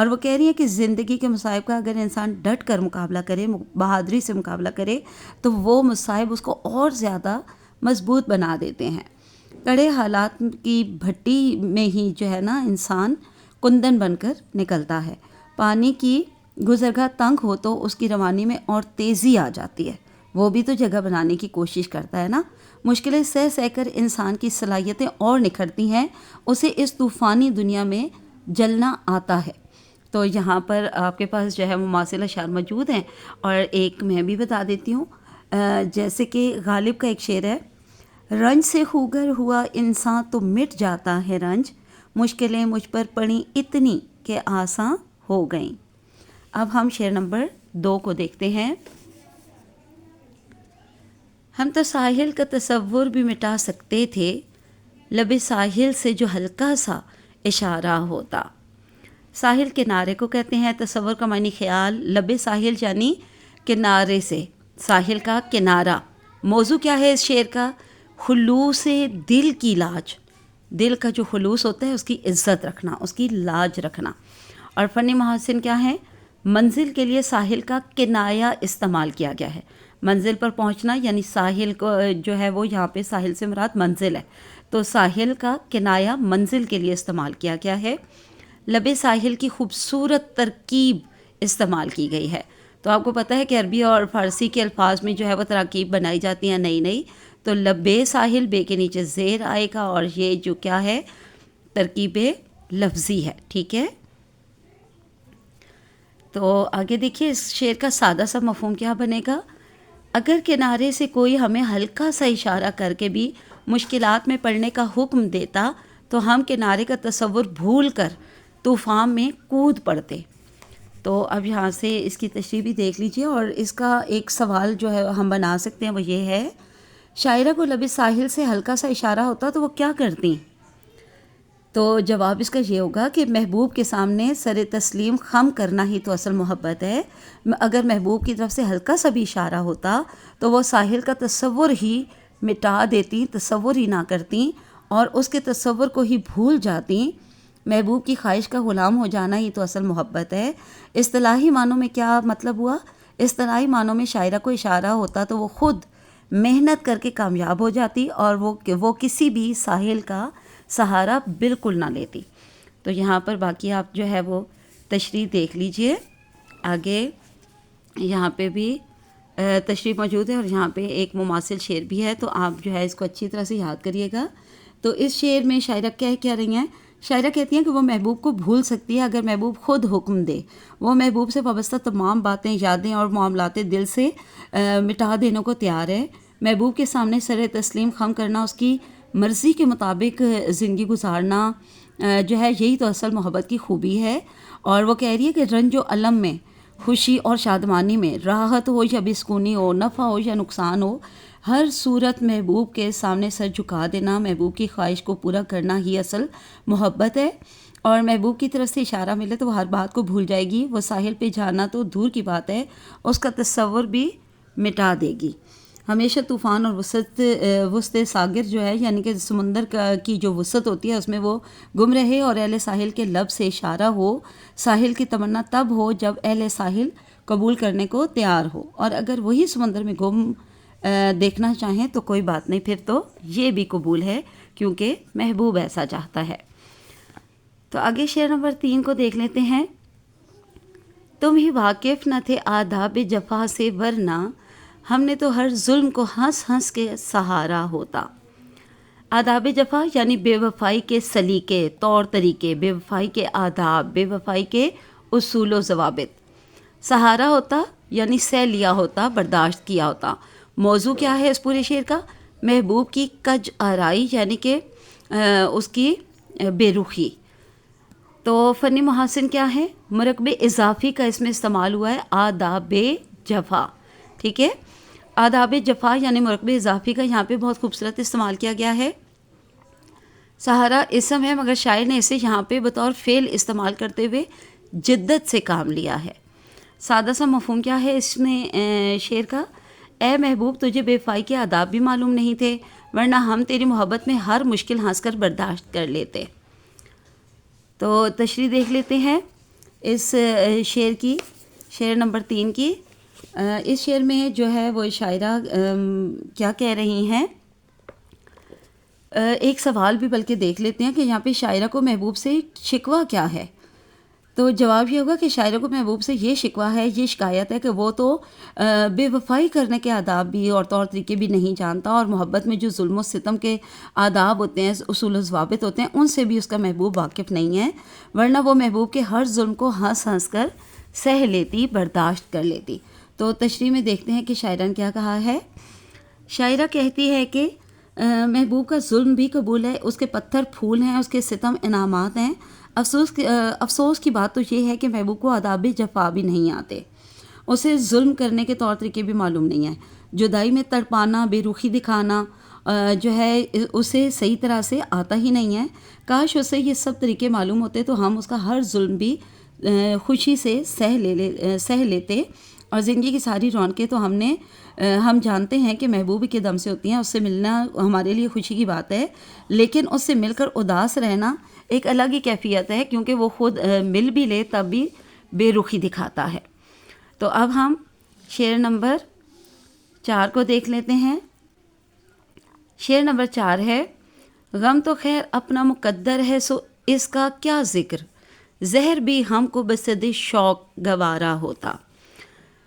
اور وہ کہہ رہی ہیں کہ زندگی کے مصائب کا اگر انسان ڈٹ کر مقابلہ کرے، بہادری سے مقابلہ کرے، تو وہ مصائب اس کو اور زیادہ مضبوط بنا دیتے ہیں۔ کڑے حالات کی بھٹی میں ہی جو ہے نا انسان کندن بن کر نکلتا ہے۔ پانی کی گزرگاہ تنگ ہو تو اس کی روانی میں اور تیزی آ جاتی ہے، وہ بھی تو جگہ بنانے کی کوشش کرتا ہے نا۔ مشکلیں سہ کر انسان کی صلاحیتیں اور نکھرتی ہیں، اسے اس طوفانی دنیا میں جلنا آتا ہے۔ تو یہاں پر آپ کے پاس جو ہے مماثل اشعار موجود ہیں، اور ایک میں بھی بتا دیتی ہوں، جیسے کہ غالب کا ایک شعر ہے: رنج سے خوگر ہوا انسان تو مٹ جاتا ہے رنج، مشکلیں مجھ پر پڑیں اتنی کہ آساں ہو گئیں۔ اب ہم شعر نمبر 2 کو دیکھتے ہیں۔ ہم تو ساحل کا تصور بھی مٹا سکتے تھے، لب ساحل سے جو ہلکا سا اشارہ ہوتا۔ ساحل کنارے کو کہتے ہیں، تصور کا معنی خیال، لب ساحل یعنی کنارے سے، ساحل کا کنارہ۔ موضوع کیا ہے اس شعر کا؟ خلوص دل کی لاج، دل کا جو خلوص ہوتا ہے اس کی عزت رکھنا، اس کی لاج رکھنا۔ اور فنی محاسن کیا ہیں؟ منزل کے لیے ساحل کا کنایہ استعمال کیا گیا ہے۔ منزل پر پہنچنا یعنی ساحل کو جو ہے وہ یہاں پہ ساحل سے مراد منزل ہے، تو ساحل کا کنایہ منزل کے لیے استعمال کیا گیا ہے۔ لب ساحل کی خوبصورت ترکیب استعمال کی گئی ہے۔ تو آپ کو پتہ ہے کہ عربی اور فارسی کے الفاظ میں جو ہے وہ تراکیب بنائی جاتی ہیں نئی، تو لب ساحل، بے کے نیچے زیر آئے گا، اور یہ جو کیا ہے ترکیب لفظی ہے، ٹھیک ہے۔ تو آگے دیکھیے اس شعر کا سادہ سا مفہوم کیا بنے گا؟ اگر کنارے سے کوئی ہمیں ہلکا سا اشارہ کر کے بھی مشکلات میں پڑنے کا حکم دیتا تو ہم کنارے کا تصور بھول کر طوفان میں کود پڑتے۔ تو اب یہاں سے اس کی تشریح بھی دیکھ لیجئے، اور اس کا ایک سوال جو ہے ہم بنا سکتے ہیں، وہ یہ ہے: شاعرہ کو لب ساحل سے ہلکا سا اشارہ ہوتا تو وہ کیا کرتی؟ تو جواب اس کا یہ ہوگا کہ محبوب کے سامنے سر تسلیم خم کرنا ہی تو اصل محبت ہے۔ اگر محبوب کی طرف سے ہلکا سا بھی اشارہ ہوتا تو وہ ساحل کا تصور ہی مٹا دیتی، تصور ہی نہ کرتی، اور اس کے تصور کو ہی بھول جاتی۔ محبوب کی خواہش کا غلام ہو جانا ہی تو اصل محبت ہے۔ اصطلاحی معنوں میں کیا مطلب ہوا؟ اصطلاحی معنوں میں شاعرہ کو اشارہ ہوتا تو وہ خود محنت کر کے کامیاب ہو جاتی، اور وہ کسی بھی ساحل کا سہارا بالکل نہ لیتی۔ تو یہاں پر باقی آپ جو ہے وہ تشریح دیکھ لیجئے، آگے یہاں پہ بھی تشریح موجود ہے، اور یہاں پہ ایک مماثل شعر بھی ہے، تو آپ جو ہے اس کو اچھی طرح سے یاد کریے گا۔ تو اس شعر میں شاعرہ کہہ رہی ہیں؟ شاعرہ کہتی ہیں کہ وہ محبوب کو بھول سکتی ہے اگر محبوب خود حکم دے۔ وہ محبوب سے وابستہ تمام باتیں، یادیں اور معاملات دل سے مٹا دینے کو تیار ہے۔ محبوب کے سامنے سر تسلیم خم کرنا، اس کی مرضی کے مطابق زندگی گزارنا جو ہے، یہی تو اصل محبت کی خوبی ہے۔ اور وہ کہہ رہی ہے کہ رنج و الم میں، خوشی اور شادمانی میں، راحت ہو یا بسکونی ہو، نفع ہو یا نقصان ہو، ہر صورت محبوب کے سامنے سر جھکا دینا، محبوب کی خواہش کو پورا کرنا ہی اصل محبت ہے۔ اور محبوب کی طرف سے اشارہ ملے تو وہ ہر بات کو بھول جائے گی، وہ ساحل پہ جانا تو دور کی بات ہے، اس کا تصور بھی مٹا دے گی۔ ہمیشہ طوفان اور وسط ساگر جو ہے، یعنی کہ سمندر کی جو وسعت ہوتی ہے اس میں وہ گم رہے، اور اہل ساحل کے لب سے اشارہ ہو۔ ساحل کی تمنا تب ہو جب اہل ساحل قبول کرنے کو تیار ہو، اور اگر وہی سمندر میں گم دیکھنا چاہیں تو کوئی بات نہیں، پھر تو یہ بھی قبول ہے، کیونکہ محبوب ایسا چاہتا ہے۔ تو آگے شعر نمبر 3 کو دیکھ لیتے ہیں۔ تم ہی واقف نہ تھے آداب جفا سے، ورنہ ہم نے تو ہر ظلم کو ہنس ہنس کے سہارا ہوتا۔ آداب جفا یعنی بے وفائی کے سلیقے، طور طریقے، بے وفائی کے آداب، بے وفائی کے اصول و ضوابط۔ سہارا ہوتا یعنی سہ لیا ہوتا، برداشت کیا ہوتا۔ موضوع کیا ہے اس پورے شعر کا؟ محبوب کی کج آرائی، یعنی کہ اس کی بے رخی۔ تو فنی محاسن کیا ہے؟ مرکب اضافی کا اس میں استعمال ہوا ہے، آداب جفا، ٹھیک ہے۔ آداب جفا یعنی مرکب اضافی کا یہاں پہ بہت خوبصورت استعمال کیا گیا ہے۔ سہارا اسم ہے، مگر شاعر نے اسے یہاں پہ بطور فعل استعمال کرتے ہوئے جدت سے کام لیا ہے۔ سادہ سا مفہوم کیا ہے اس میں شعر کا؟ اے محبوب، تجھے بے وفائی کے آداب بھی معلوم نہیں تھے، ورنہ ہم تیری محبت میں ہر مشکل ہنس کر برداشت کر لیتے۔ تو تشریح دیکھ لیتے ہیں۔ اس شعر کی، شعر نمبر 3 کی. اس شعر میں جو ہے وہ شاعرہ کیا کہہ رہی ہیں، ایک سوال بھی بلکہ دیکھ لیتے ہیں کہ یہاں پہ شاعرہ کو محبوب سے شکوہ کیا ہے. تو جواب یہ ہوگا کہ شاعرہ کو محبوب سے یہ شکوہ ہے، یہ شکایت ہے کہ وہ تو بے وفائی کرنے کے آداب بھی اور طور طریقے بھی نہیں جانتا، اور محبت میں جو ظلم و ستم کے آداب ہوتے ہیں، اصول و ضوابط ہوتے ہیں، ان سے بھی اس کا محبوب واقف نہیں ہے، ورنہ وہ محبوب کے ہر ظلم کو ہنس ہنس کر سہ لیتی، برداشت کر لیتی. تو تشریح میں دیکھتے ہیں کہ شاعرہ نے کیا کہا ہے. شاعرہ کہتی ہے کہ محبوب کا ظلم بھی قبول ہے، اس کے پتھر پھول ہیں، اس کے ستم انعامات ہیں. افسوس کی بات تو یہ ہے کہ محبوب کو آداب جفا بھی نہیں آتے، اسے ظلم کرنے کے طور طریقے بھی معلوم نہیں ہیں. جدائی میں تڑپانا، بے رخی دکھانا جو ہے اسے صحیح طرح سے آتا ہی نہیں ہے. کاش اسے یہ سب طریقے معلوم ہوتے تو ہم اس کا ہر ظلم بھی خوشی سے سہ لیتے، اور زندگی کی ساری رونقیں تو ہم جانتے ہیں کہ محبوب کے دم سے ہوتی ہیں. اس سے ملنا ہمارے لیے خوشی کی بات ہے، لیکن اس سے مل کر اداس رہنا ایک الگ ہی کیفیت ہے، کیونکہ وہ خود مل بھی لے تب بھی بے رخی دکھاتا ہے. تو اب ہم شعر نمبر 4 کو دیکھ لیتے ہیں. شعر نمبر 4 ہے، غم تو خیر اپنا مقدر ہے سو اس کا کیا ذکر، زہر بھی ہم کو بصد شوق گوارا ہوتا.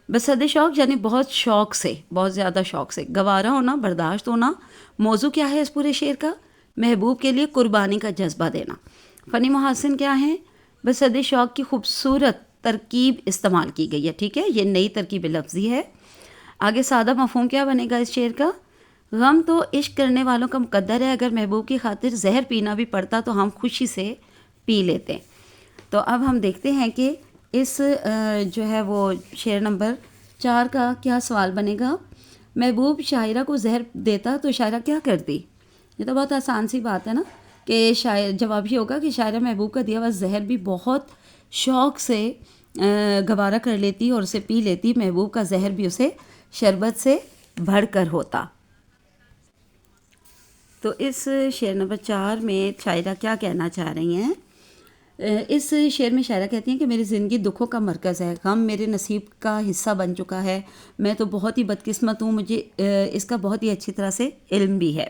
بصد شوق یعنی بہت شوق سے، بہت زیادہ شوق سے، گوارا ہونا، برداشت ہونا. موضوع کیا ہے اس پورے شعر کا؟ محبوب کے لیے قربانی کا جذبہ دینا. فنی محاسن کیا ہیں؟ بصد شوق کی خوبصورت ترکیب استعمال کی گئی ہے. ٹھیک ہے، یہ نئی ترکیب لفظی ہے. آگے سادہ مفہوم کیا بنے گا اس شعر کا؟ غم تو عشق کرنے والوں کا مقدر ہے، اگر محبوب کی خاطر زہر پینا بھی پڑتا تو ہم خوشی سے پی لیتے. تو اب ہم دیکھتے ہیں کہ اس جو ہے وہ شعر نمبر 4 کا کیا سوال بنے گا. محبوب شاعرہ کو زہر دیتا تو شاعرہ کیا کرتی؟ یہ تو بہت آسان سی بات ہے نا، کہ جواب یہ ہوگا کہ شاعرہ محبوب کا دیا ہوا زہر بھی بہت شوق سے گوارا کر لیتی اور اسے پی لیتی. محبوب کا زہر بھی اسے شربت سے بھر کر ہوتا. تو اس شعر نمبر 4 میں شاعرہ کیا کہنا چاہ رہی ہیں؟ اس شعر میں شاعرہ کہتی ہیں کہ میری زندگی دکھوں کا مرکز ہے، غم میرے نصیب کا حصہ بن چکا ہے، میں تو بہت ہی بدقسمت ہوں، مجھے اس کا بہت ہی اچھی طرح سے علم بھی ہے،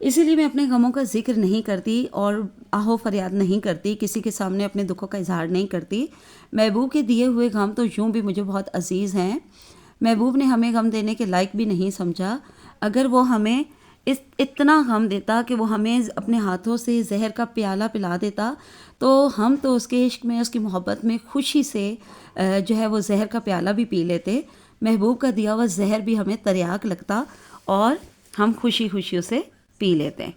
اسی لیے میں اپنے غموں کا ذکر نہیں کرتی اور آہو فریاد نہیں کرتی، کسی کے سامنے اپنے دکھوں کا اظہار نہیں کرتی. محبوب کے دیے ہوئے غم تو یوں بھی مجھے بہت عزیز ہیں. محبوب نے ہمیں غم دینے کے لائق بھی نہیں سمجھا. اگر وہ ہمیں اتنا غم دیتا کہ وہ ہمیں اپنے ہاتھوں سے زہر کا پیالہ پلا دیتا تو ہم تو اس کے عشق میں، اس کی محبت میں خوشی سے جو ہے وہ زہر کا پیالہ بھی پی لیتے. محبوب کا دیا ہوا زہر بھی ہمیں تریاک لگتا اور ہم خوشی خوشی اسے پی لیتے ہیں.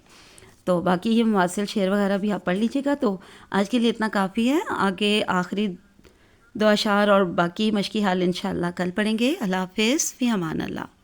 تو باقی یہ مواصل شعر وغیرہ بھی آپ پڑھ لیجیے گا. تو آج کے لیے اتنا کافی ہے. آگے آخری دو اشعار اور باقی مشقی حال انشاءاللہ کل پڑھیں گے. اللہ حافظ، فی امان اللہ.